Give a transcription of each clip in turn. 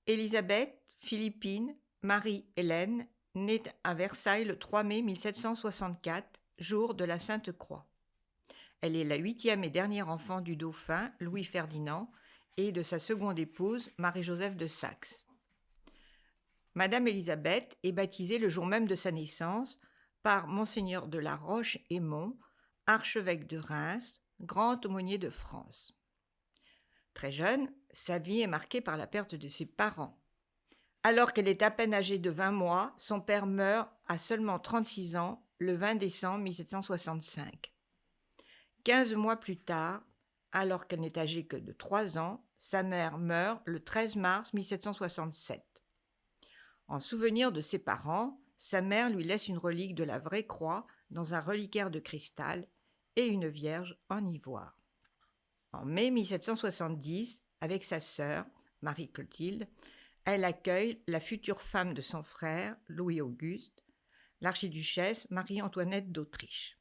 Élisabeth Philippine Marie-Hélène naît à Versailles le 3 mai 1764, jour de la Sainte-Croix. Elle est la 8e et dernière enfant du dauphin Louis-Ferdinand et de sa seconde épouse Marie-Joseph de Saxe. Madame Élisabeth est baptisée le jour même de sa naissance par Monseigneur de la Roche-Aymon, archevêque de Reims, grand aumônier de France. Très jeune, sa vie est marquée par la perte de ses parents. Alors qu'elle est à peine âgée de 20 mois, son père meurt à seulement 36 ans, le 20 décembre 1765. 15 mois plus tard, alors qu'elle n'est âgée que de 3 ans, sa mère meurt le 13 mars 1767. En souvenir de ses parents, sa mère lui laisse une relique de la vraie croix dans un reliquaire de cristal et une vierge en ivoire. En mai 1770, avec sa sœur, Marie-Clotilde, elle accueille la future femme de son frère, Louis-Auguste, l'archiduchesse Marie-Antoinette d'Autriche.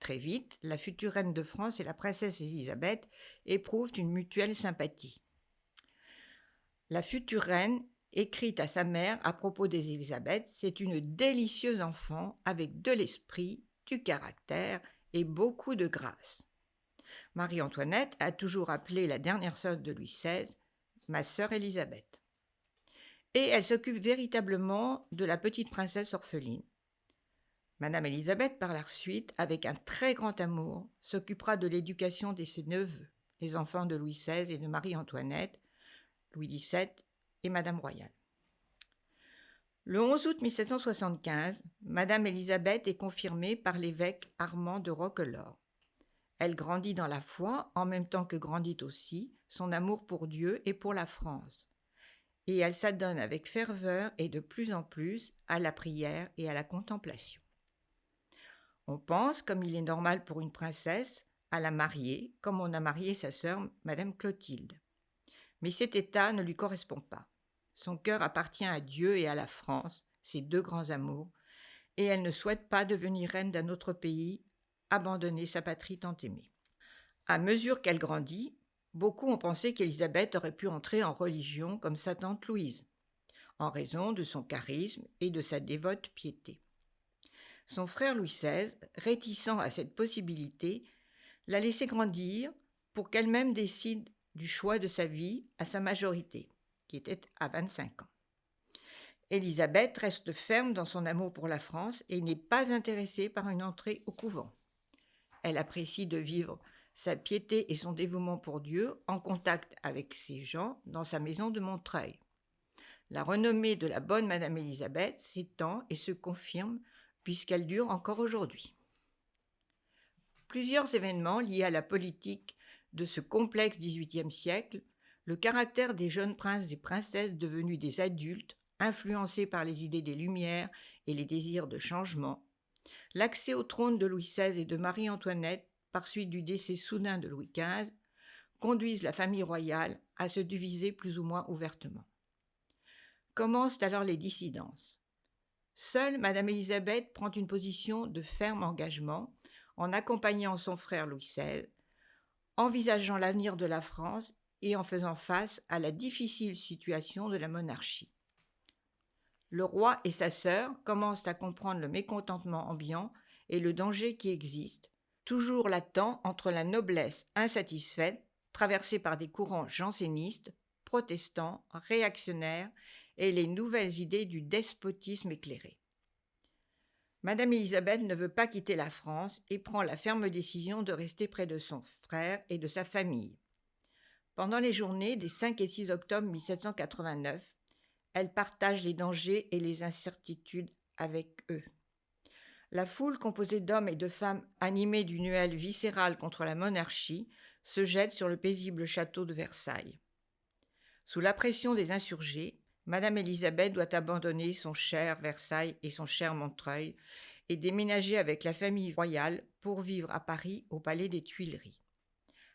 Très vite, la future reine de France et la princesse Élisabeth éprouvent une mutuelle sympathie. La future reine écrit à sa mère à propos d'Élisabeth: « C'est une délicieuse enfant avec de l'esprit, du caractère et beaucoup de grâce. » Marie-Antoinette a toujours appelé la dernière sœur de Louis XVI « ma sœur Élisabeth ». Et elle s'occupe véritablement de la petite princesse orpheline. Madame Élisabeth, par la suite, avec un très grand amour, s'occupera de l'éducation de ses neveux, les enfants de Louis XVI et de Marie-Antoinette, Louis XVII et Madame Royale. Le 11 août 1775, Madame Élisabeth est confirmée par l'évêque Armand de Roquelaure. Elle grandit dans la foi, en même temps que grandit aussi son amour pour Dieu et pour la France. Et elle s'adonne avec ferveur et de plus en plus à la prière et à la contemplation. On pense, comme il est normal pour une princesse, à la marier, comme on a marié sa sœur, Madame Clotilde. Mais cet état ne lui correspond pas. Son cœur appartient à Dieu et à la France, ses deux grands amours, et elle ne souhaite pas devenir reine d'un autre pays, abandonner sa patrie tant aimée. À mesure qu'elle grandit, beaucoup ont pensé qu'Élisabeth aurait pu entrer en religion comme sa tante Louise, en raison de son charisme et de sa dévote piété. Son frère Louis XVI, réticent à cette possibilité, l'a laissée grandir pour qu'elle-même décide du choix de sa vie à sa majorité, qui était à 25 ans. Élisabeth reste ferme dans son amour pour la France et n'est pas intéressée par une entrée au couvent. Elle apprécie de vivre sa piété et son dévouement pour Dieu en contact avec ses gens dans sa maison de Montreuil. La renommée de la bonne Madame Élisabeth s'étend et se confirme puisqu'elle dure encore aujourd'hui. Plusieurs événements liés à la politique de ce complexe XVIIIe siècle, le caractère des jeunes princes et princesses devenus des adultes, influencés par les idées des Lumières et les désirs de changement, l'accès au trône de Louis XVI et de Marie-Antoinette par suite du décès soudain de Louis XV, conduisent la famille royale à se diviser plus ou moins ouvertement. Commencent alors les dissidences. Seule Madame Élisabeth prend une position de ferme engagement en accompagnant son frère Louis XVI, envisageant l'avenir de la France et en faisant face à la difficile situation de la monarchie. Le roi et sa sœur commencent à comprendre le mécontentement ambiant et le danger qui existe, toujours latent entre la noblesse insatisfaite, traversée par des courants jansénistes, protestants, réactionnaires et les nouvelles idées du despotisme éclairé. Madame Élisabeth ne veut pas quitter la France et prend la ferme décision de rester près de son frère et de sa famille. Pendant les journées des 5 et 6 octobre 1789, elle partage les dangers et les incertitudes avec eux. La foule composée d'hommes et de femmes animés d'une nuée viscérale contre la monarchie se jette sur le paisible château de Versailles. Sous la pression des insurgés, Madame Élisabeth doit abandonner son cher Versailles et son cher Montreuil et déménager avec la famille royale pour vivre à Paris au palais des Tuileries.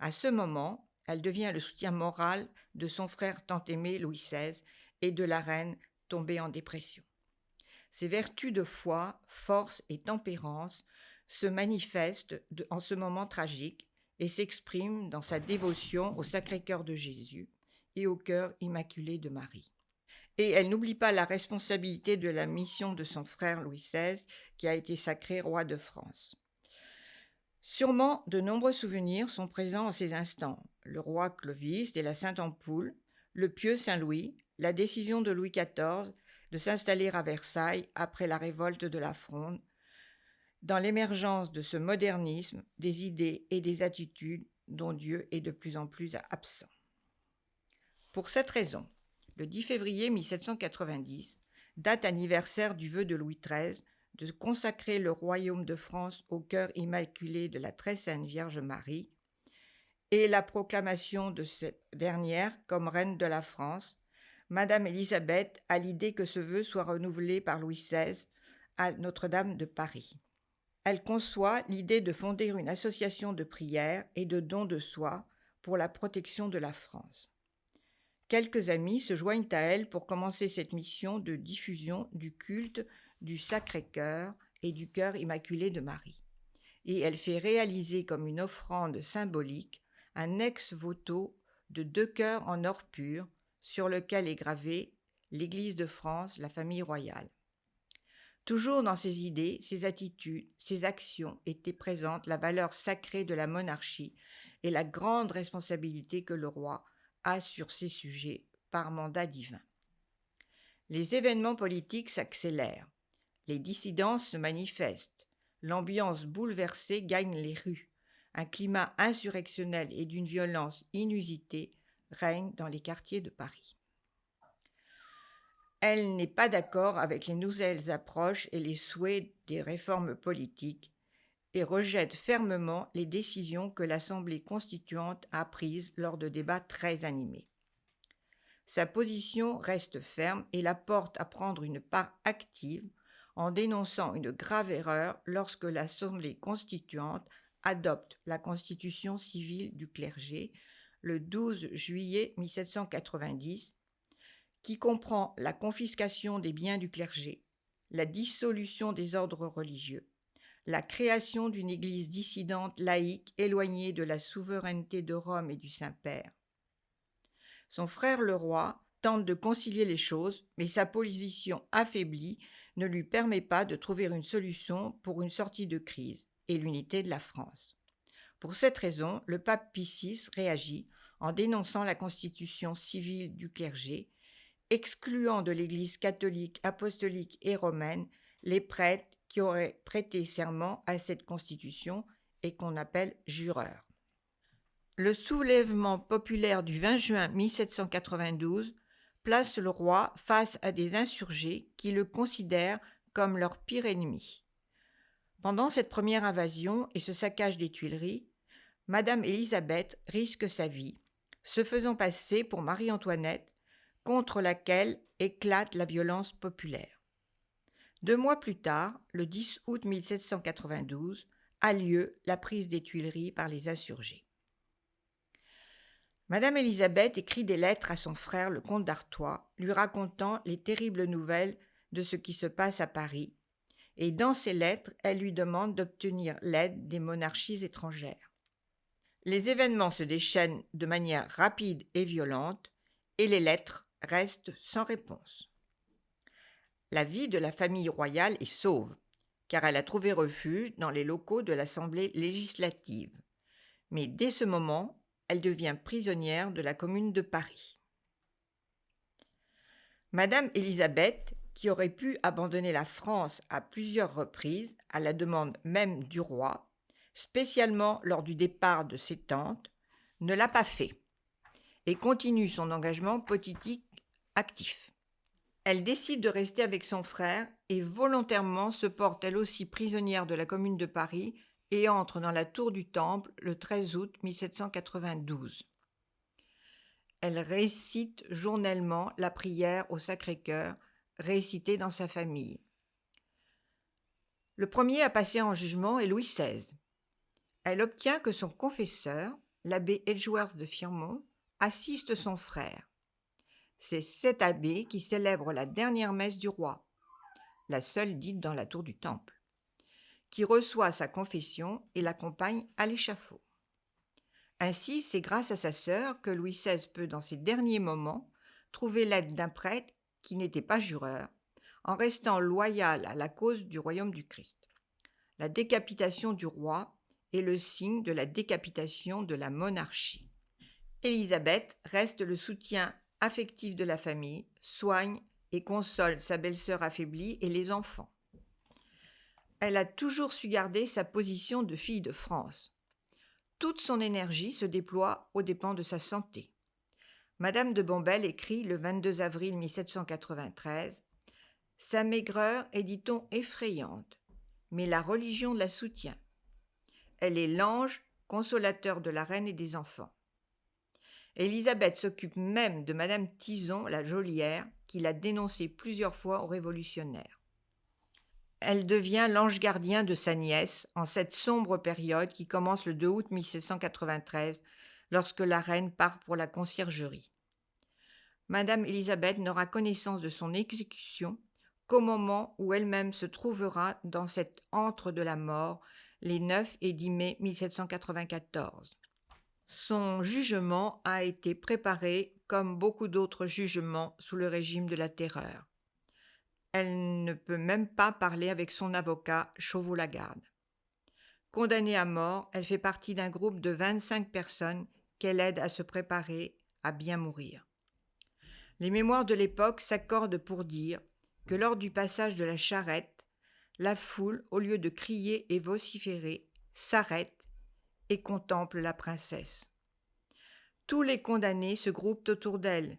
À ce moment, elle devient le soutien moral de son frère tant aimé Louis XVI et de la reine tombée en dépression. Ses vertus de foi, force et tempérance se manifestent en ce moment tragique et s'expriment dans sa dévotion au Sacré-Cœur de Jésus et au cœur immaculé de Marie. Et elle n'oublie pas la responsabilité de la mission de son frère Louis XVI, qui a été sacré roi de France. Sûrement, de nombreux souvenirs sont présents en ces instants. Le roi Clovis et la Sainte Ampoule, le pieux Saint-Louis, la décision de Louis XIV de s'installer à Versailles après la révolte de la Fronde, dans l'émergence de ce modernisme, des idées et des attitudes dont Dieu est de plus en plus absent. Pour cette raison, le 10 février 1790, date anniversaire du vœu de Louis XIII de consacrer le royaume de France au cœur immaculé de la très sainte Vierge Marie, et la proclamation de cette dernière comme reine de la France, Madame Élisabeth a l'idée que ce vœu soit renouvelé par Louis XVI à Notre-Dame de Paris. Elle conçoit l'idée de fonder une association de prière et de dons de soi pour la protection de la France. Quelques amis se joignent à elle pour commencer cette mission de diffusion du culte du Sacré-Cœur et du Cœur immaculé de Marie. Et elle fait réaliser comme une offrande symbolique un ex-voto de 2 cœurs en or pur sur lequel est gravé l'Église de France, la famille royale. Toujours dans ses idées, ses attitudes, ses actions étaient présentes la valeur sacrée de la monarchie et la grande responsabilité que le roi a sur ses sujets par mandat divin. Les événements politiques s'accélèrent, les dissidences se manifestent, l'ambiance bouleversée gagne les rues, un climat insurrectionnel et d'une violence inusitée règne dans les quartiers de Paris. Elle n'est pas d'accord avec les nouvelles approches et les souhaits des réformes politiques et rejette fermement les décisions que l'Assemblée constituante a prises lors de débats très animés. Sa position reste ferme et la porte à prendre une part active en dénonçant une grave erreur lorsque l'Assemblée constituante adopte la Constitution civile du clergé le 12 juillet 1790, qui comprend la confiscation des biens du clergé, la dissolution des ordres religieux, la création d'une église dissidente laïque éloignée de la souveraineté de Rome et du Saint-Père. Son frère le roi tente de concilier les choses, mais sa position affaiblie ne lui permet pas de trouver une solution pour une sortie de crise et l'unité de la France. Pour cette raison, le pape Pie VI réagit en dénonçant la constitution civile du clergé, excluant de l'Église catholique, apostolique et romaine les prêtres qui auraient prêté serment à cette constitution et qu'on appelle jureurs. Le soulèvement populaire du 20 juin 1792 place le roi face à des insurgés qui le considèrent comme leur pire ennemi. Pendant cette première invasion et ce saccage des Tuileries, Madame Élisabeth risque sa vie, se faisant passer pour Marie-Antoinette, contre laquelle éclate la violence populaire. 2 mois plus tard, le 10 août 1792, a lieu la prise des Tuileries par les insurgés. Madame Élisabeth écrit des lettres à son frère le comte d'Artois, lui racontant les terribles nouvelles de ce qui se passe à Paris, et dans ces lettres, elle lui demande d'obtenir l'aide des monarchies étrangères. Les événements se déchaînent de manière rapide et violente, et les lettres restent sans réponse. La vie de la famille royale est sauve, car elle a trouvé refuge dans les locaux de l'Assemblée législative. Mais dès ce moment, elle devient prisonnière de la Commune de Paris. Madame Élisabeth, qui aurait pu abandonner la France à plusieurs reprises, à la demande même du roi, spécialement lors du départ de ses tantes, ne l'a pas fait et continue son engagement politique actif. Elle décide de rester avec son frère et volontairement se porte elle aussi prisonnière de la Commune de Paris et entre dans la tour du Temple le 13 août 1792. Elle récite journellement la prière au Sacré-Cœur, récitée dans sa famille. Le premier à passer en jugement est Louis XVI. Elle obtient que son confesseur, l'abbé Edgeworth de Firmont, assiste son frère. C'est cet abbé qui célèbre la dernière messe du roi, la seule dite dans la tour du Temple, qui reçoit sa confession et l'accompagne à l'échafaud. Ainsi, c'est grâce à sa sœur que Louis XVI peut, dans ses derniers moments, trouver l'aide d'un prêtre qui n'était pas jureur, en restant loyal à la cause du royaume du Christ. La décapitation du roi est le signe de la décapitation de la monarchie. Élisabeth reste le soutien affectif de la famille, soigne et console sa belle-sœur affaiblie et les enfants. Elle a toujours su garder sa position de fille de France. Toute son énergie se déploie aux dépens de sa santé. Madame de Bombelle écrit le 22 avril 1793 « Sa maigreur est, dit-on, effrayante, mais la religion la soutient. Elle est l'ange consolateur de la reine et des enfants. » Élisabeth s'occupe même de Madame Tison, la geôlière, qui l'a dénoncée plusieurs fois aux révolutionnaires. Elle devient l'ange gardien de sa nièce en cette sombre période qui commence le 2 août 1793, lorsque la reine part pour la conciergerie. Madame Élisabeth n'aura connaissance de son exécution qu'au moment où elle-même se trouvera dans cet antre de la mort, les 9 et 10 mai 1794. Son jugement a été préparé comme beaucoup d'autres jugements sous le régime de la Terreur. Elle ne peut même pas parler avec son avocat, Chauveau-Lagarde. Condamnée à mort, elle fait partie d'un groupe de 25 personnes qu'elle aide à se préparer à bien mourir. Les mémoires de l'époque s'accordent pour dire que lors du passage de la charrette, la foule, au lieu de crier et vociférer, s'arrête et contemple la princesse. Tous les condamnés se groupent autour d'elle,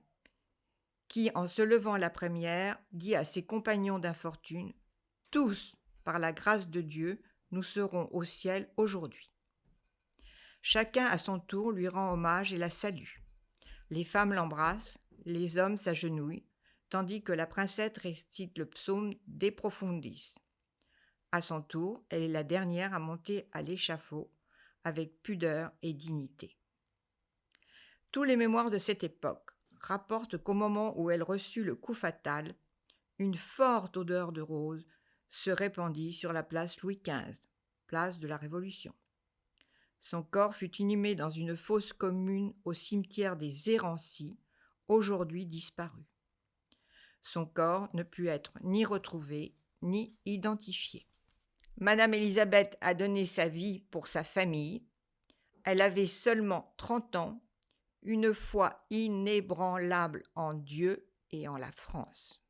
qui, en se levant à la première, dit à ses compagnons d'infortune « Tous, par la grâce de Dieu, nous serons au ciel aujourd'hui. » Chacun à son tour lui rend hommage et la salue. Les femmes l'embrassent, les hommes s'agenouillent, tandis que la princesse récite le psaume De Profundis. À son tour, elle est la dernière à monter à l'échafaud avec pudeur et dignité. Tous les mémoires de cette époque rapportent qu'au moment où elle reçut le coup fatal, une forte odeur de rose se répandit sur la place Louis XV, place de la Révolution. Son corps fut inhumé dans une fosse commune au cimetière des Érancy, aujourd'hui disparu. Son corps ne put être ni retrouvé ni identifié. Madame Élisabeth a donné sa vie pour sa famille. Elle avait seulement 30 ans, une foi inébranlable en Dieu et en la France.